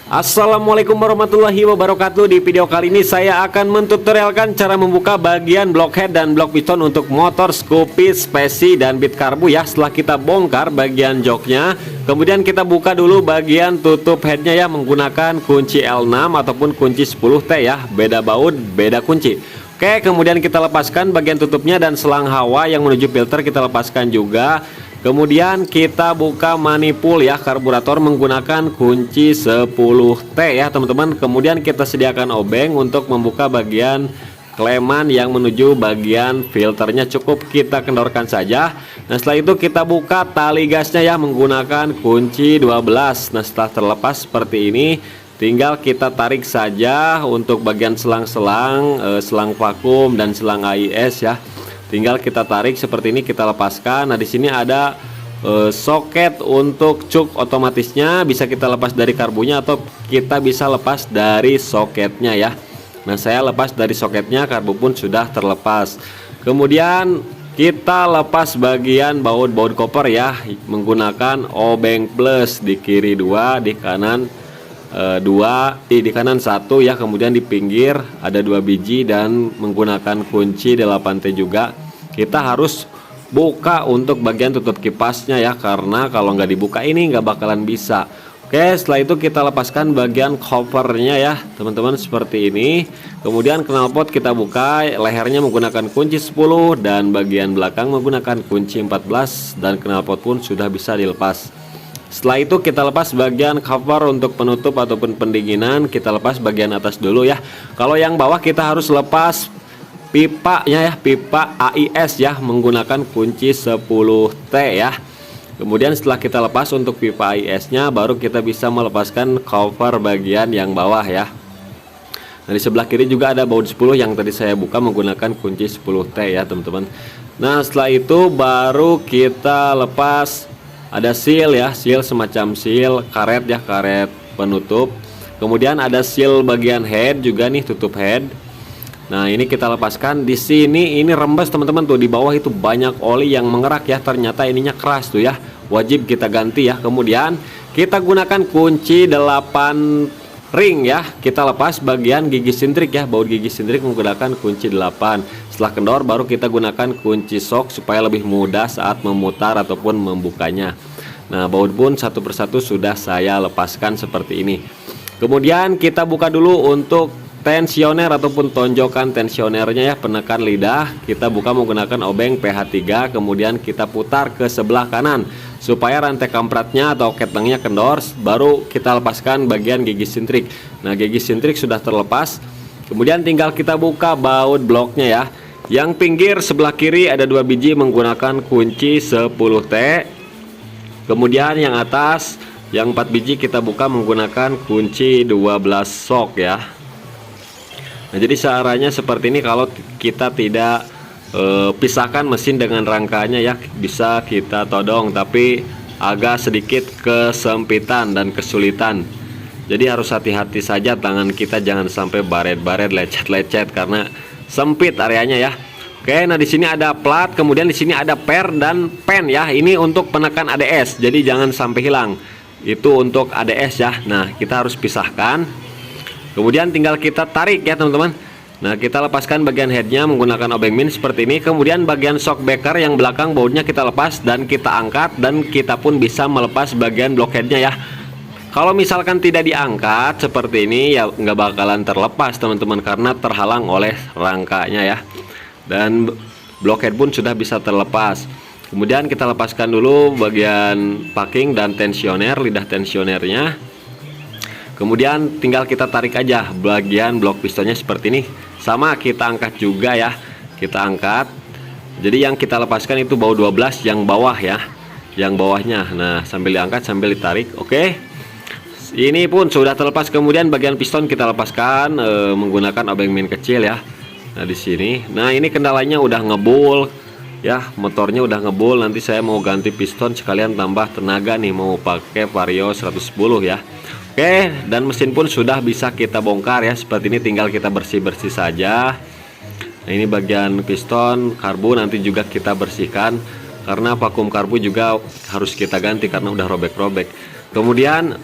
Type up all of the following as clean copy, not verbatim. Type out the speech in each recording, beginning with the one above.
Assalamualaikum warahmatullahi wabarakatuh. Di video kali ini saya akan mentutorialkan cara membuka bagian blockhead dan blok piston untuk motor Scoopy, Speci, dan Beat Karbu ya. Setelah kita bongkar bagian joknya, kemudian kita buka dulu bagian tutup headnya ya, menggunakan kunci L6 ataupun kunci 10T ya. Beda baut, beda kunci. Oke, kemudian kita lepaskan bagian tutupnya dan selang hawa yang menuju filter kita lepaskan juga. Kemudian kita buka manifold ya karburator menggunakan kunci 10T ya teman-teman. Kemudian kita sediakan obeng untuk membuka bagian kleman yang menuju bagian filternya, cukup kita kendorkan saja. Nah setelah itu kita buka tali gasnya ya menggunakan kunci 12. Nah setelah terlepas seperti ini, tinggal kita tarik saja untuk bagian selang-selang, selang vakum dan selang AIS ya. Tinggal kita tarik seperti ini, kita lepaskan. Nah di sini ada soket untuk cuk otomatisnya, bisa kita lepas dari karbunya atau kita bisa lepas dari soketnya ya. Nah saya lepas dari soketnya, karbu pun sudah terlepas. Kemudian kita lepas bagian baut koper ya menggunakan obeng plus, di kiri 2, di kanan 2, di kanan 1 ya. Kemudian di pinggir ada 2 biji dan menggunakan kunci 8T juga. Kita harus buka untuk bagian tutup kipasnya ya, karena kalau nggak dibuka ini nggak bakalan bisa. Oke, setelah itu kita lepaskan bagian covernya ya teman-teman seperti ini. Kemudian knalpot kita buka, lehernya menggunakan kunci 10 dan bagian belakang menggunakan kunci 14, dan knalpot pun sudah bisa dilepas. Setelah itu kita lepas bagian cover untuk penutup ataupun pendinginan, kita lepas bagian atas dulu ya. Kalau yang bawah kita harus lepas pipanya ya, pipa AIS ya menggunakan kunci 10T ya. Kemudian setelah kita lepas untuk pipa AIS nya, baru kita bisa melepaskan cover bagian yang bawah ya. Nah di sebelah kiri juga ada baut 10 yang tadi saya buka menggunakan kunci 10T ya teman-teman. Nah setelah itu baru kita lepas, ada seal ya, seal semacam seal karet ya, karet penutup. Kemudian ada seal bagian head juga nih, tutup head. Nah ini kita lepaskan. Di sini ini rembes teman-teman, tuh di bawah itu banyak oli yang mengerak ya, ternyata ininya keras tuh ya, wajib kita ganti ya. Kemudian kita gunakan kunci 8 ring ya, kita lepas bagian gigi sintrik ya, baut gigi sintrik menggunakan kunci 8. Setelah kendor baru kita gunakan kunci sok supaya lebih mudah saat memutar ataupun membukanya. Nah baut pun satu persatu sudah saya lepaskan seperti ini. Kemudian kita buka dulu untuk tensioner ataupun tonjokan tensionernya ya, penekan lidah. Kita buka menggunakan obeng PH3, kemudian kita putar ke sebelah kanan supaya rantai kampratnya atau ketengnya kendor. Baru kita lepaskan bagian gigi sintrik. Nah gigi sintrik sudah terlepas. Kemudian tinggal kita buka baut bloknya ya. Yang pinggir sebelah kiri ada 2 biji menggunakan kunci 10T. Kemudian yang atas yang 4 biji kita buka menggunakan kunci 12 sok ya. Nah jadi caranya seperti ini. Kalau kita tidak pisahkan mesin dengan rangkanya ya, bisa kita todong, tapi agak sedikit kesempitan dan kesulitan. Jadi harus hati-hati saja, tangan kita jangan sampai baret-baret, lecet-lecet karena sempit areanya ya. Oke, nah di sini ada plat, kemudian di sini ada per dan pen ya. Ini untuk penekan ADS, jadi jangan sampai hilang. Itu untuk ADS ya. Nah kita harus pisahkan. Kemudian tinggal kita tarik ya teman-teman. Nah kita lepaskan bagian headnya menggunakan obeng min seperti ini. Kemudian bagian shock breaker yang belakang bautnya kita lepas dan kita angkat, dan kita pun bisa melepas bagian blockheadnya ya. Kalau misalkan tidak diangkat seperti ini ya nggak bakalan terlepas teman-teman, karena terhalang oleh rangkanya ya. Dan blockhead pun sudah bisa terlepas. Kemudian kita lepaskan dulu bagian packing dan tensioner, lidah tensionernya. Kemudian tinggal kita tarik aja bagian blok pistonnya seperti ini. Sama kita angkat juga ya. Kita angkat. Jadi yang kita lepaskan itu baut 12 yang bawah ya, yang bawahnya. Nah sambil diangkat sambil ditarik. Oke, ini pun sudah terlepas. Kemudian bagian piston kita lepaskan menggunakan obeng min kecil ya. Nah di sini. Nah ini kendalanya udah ngebul ya, motornya udah ngebul. Nanti saya mau ganti piston sekalian tambah tenaga nih, mau pakai Vario 110 ya. Oke, dan mesin pun sudah bisa kita bongkar ya, seperti ini. Tinggal kita bersih-bersih saja. Nah ini bagian piston, karbu nanti juga kita bersihkan, karena vakum karbu juga harus kita ganti karena udah robek-robek. Kemudian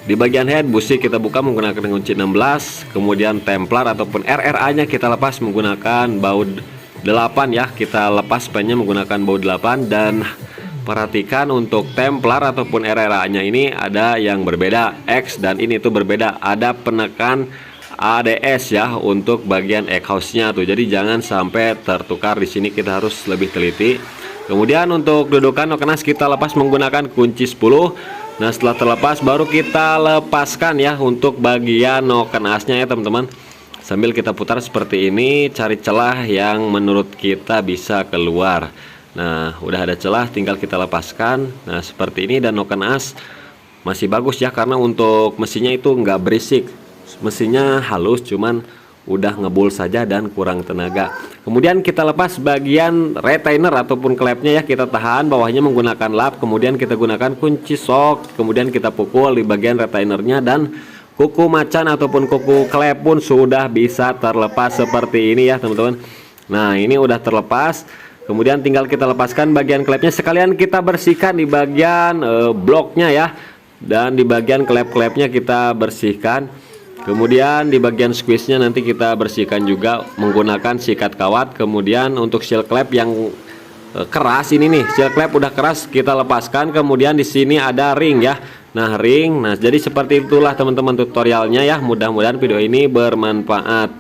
Di bagian head busi kita buka menggunakan kunci 16, kemudian templar ataupun RRA nya kita lepas menggunakan baut 8 ya. Kita lepas pennya menggunakan baut 8, dan perhatikan untuk templar ataupun RRA nya ini ada yang berbeda. X dan ini tuh berbeda, ada penekan ADS ya untuk bagian egg nya tuh. Jadi jangan sampai tertukar di sini, kita harus lebih teliti. Kemudian untuk dudukan nokenas kita lepas menggunakan kunci 10. Nah, setelah terlepas baru kita lepaskan ya untuk bagian nokenasnya ya teman-teman. Sambil kita putar seperti ini, cari celah yang menurut kita bisa keluar. Nah, udah ada celah, tinggal kita lepaskan. Nah, seperti ini, dan nokenas masih bagus ya, karena untuk mesinnya itu nggak berisik. Mesinnya halus, cuman udah ngebul saja dan kurang tenaga. Kemudian kita lepas bagian retainer ataupun klepnya ya, kita tahan bawahnya menggunakan lap, kemudian kita gunakan kunci sok, kemudian kita pukul di bagian retainernya, dan kuku macan ataupun kuku klep pun sudah bisa terlepas seperti ini ya teman-teman. Nah, ini udah terlepas. Kemudian tinggal kita lepaskan bagian klepnya, sekalian kita bersihkan di bagian bloknya ya, dan di bagian klep-klepnya kita bersihkan. Kemudian di bagian squeeze-nya nanti kita bersihkan juga menggunakan sikat kawat. Kemudian untuk seal clamp yang keras ini nih, seal clamp udah keras, kita lepaskan. Kemudian di sini ada ring ya. Nah, ring. Nah, jadi seperti itulah teman-teman tutorialnya ya. Mudah-mudahan video ini bermanfaat.